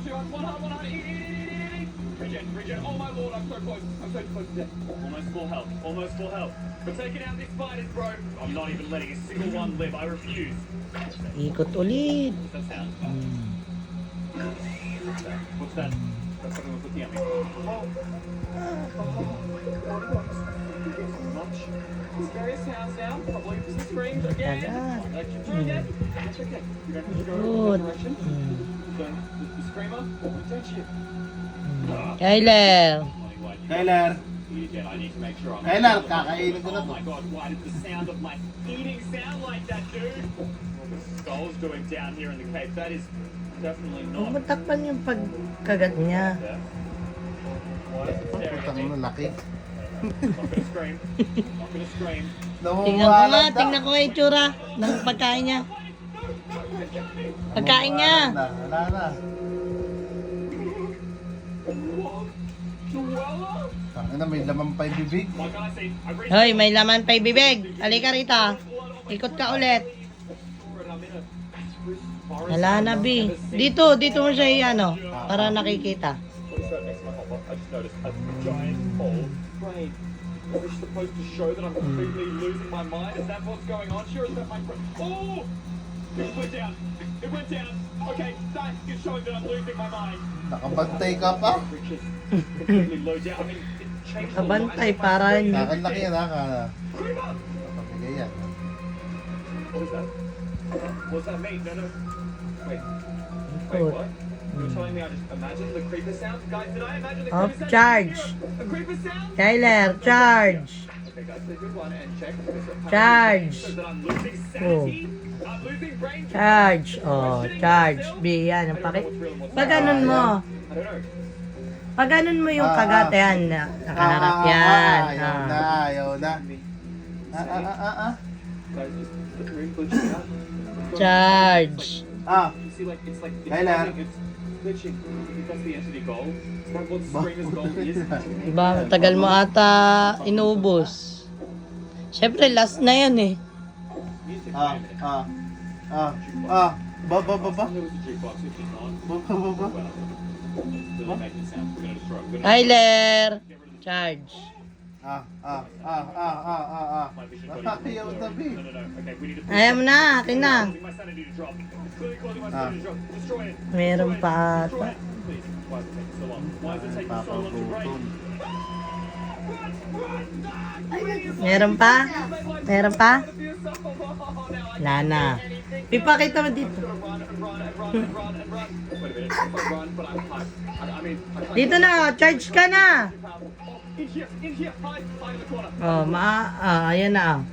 One heart. Eat. Regen. Oh my lord, I'm so close. I'm so close to death. Almost full health. We're taking out these spiders, bro. I'm not even letting a single one live. I refuse. Ikot ulit. What's that sound? What's that? That's something that's looking at me. Much. Scariest sounds now. Probably some screams again. Like you're doing that. That's okay. You don't have to go in that direction. The screamer. Don't you? Kyler. Kyler. I need to make sure I'm. Kyler, kakainin ko na Oh to. my god, why did the sound of my eating sound like that, dude? What the skull's doing down here in the cave, that is definitely not. Matakpan yung pagkagat niya. Why is it staring at Putang me? mo, laki. I'm not gonna scream. Tingnan ko nga, tingnan ko yung itsura ng pagkain niya. Pagkain niya. Wala na. Tangin na, may laman pa yung bibig. Hoy, may laman pa yung bibig. Halika rito. Ikot ka ulit. Wala na, B. Dito mo siya i-ano, para nakikita. I just noticed a giant hole. Brain. Are we supposed to show that I'm completely losing my mind? Is that what's going on? Sure, is that my brain? Oh! It went down. Okay, that is showing that I'm losing my mind. Nakabantay ka pa. Riches completely low down. I mean, it changed the Kabantay life of my para brain. hindi. Kakan laki yan, ha? Creeper! Kapagay yan. What was that? What's that mean? No. Wait, what? You were telling me I just imagined the creeper sound? Guys, did I imagine the Off creeper sound? charge. A creeper sound? Kyler, charge. Okay, guys, take good one and check. Charge. So that I'm losing sanity. I'm losing brain. Charge. Oh, charge. B, yan. Ang pakit. Pag ganun mo. I don't know. Pag ganun mo yung kagat, yan. Nakaharap yan. Ayaw na. Guys, just the room glitching out. Charge. You see, like, it's like, Kyler. it's glitching. If that's the entity goal, is that what Screamer's goal is? Diba, tagal mo ata inubos. Siyempre, last na yan eh. Music, Ba. There was a jukebox, which is on. Ba. Still making sound. We're gonna destroy it. We're gonna Kyler, charge. My vision got even Ayaw blurry. na, B. No. Okay, we need to push Ayaw it. na, akin na. It's causing my sanity to drop. It's clearly causing my sanity to drop. Destroy it. Meron pa Destroy ata. it. Please. Why is it taking so long? Why is it taking so long to break? Meron pa? Meron pa? Wala na. Ipakita mo dito. Dito na, charge ka na. Oh, ayan na.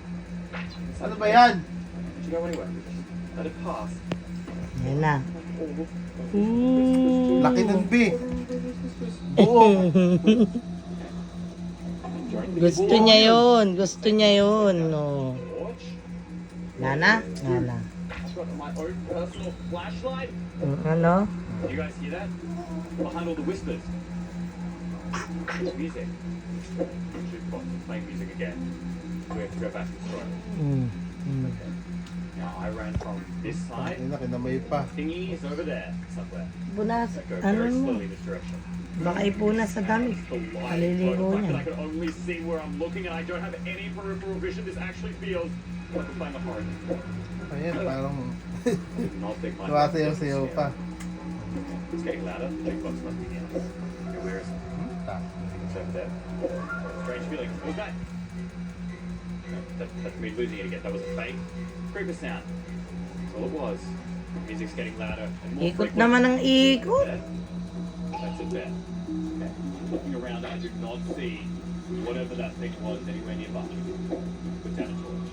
Ano ba yan? Ayan na. Laki ng B. Oo. Gusto niya yun. No. Wala na? Wala na. My own personal flashlight. Ano? You guys hear that? Behind all the whispers. It's music. Jukebox is playing music again. We have to go back to the story. Okay. Now I ran from this side. Ay, kinamay pa. Thingy is over there somewhere. Punas, So go ano very mo? slowly in this direction. Baka ipunas sa damit. The light, Maliligo the fact that I niya. can only see where I'm looking and I don't have any peripheral vision. This actually feels like I'm playing a horror game. Ayan, parang I did not think my tumasayaw-sayaw pa. It's getting louder. The jukebox must be near. Okay, where is it? It's over there. Strange feeling. What was that? No, that's me losing it again. That was a fake creeper sound. That's all it was. The music's getting louder and more Ikot frequent. naman ang ikot. There. That's it there. Okay. Looking around, I do not see whatever that thing was anywhere nearby. Put down a torch.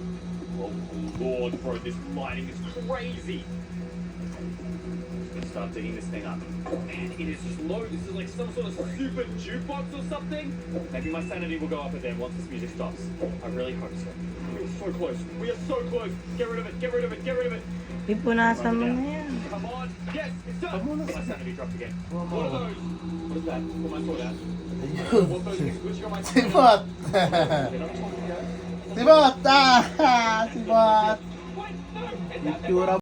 Oh lord, bro, this lighting is crazy. Let's start digging this thing up. Man, it is just low. This is like some sort of super jukebox or something. Maybe my sanity will go up again once this music stops. I really hope so. We are so close. We are so close. Get rid of it. Get rid of it. Get rid of it. Ipunasan mo na yan. Come on. Yes, it's done. My sanity dropped again. What are those? What is that? Pull my sword out. What those things glitching on my sword? Sibot! They're not talking yet. Sibot! Sibot! Wait, no. Is that Itsura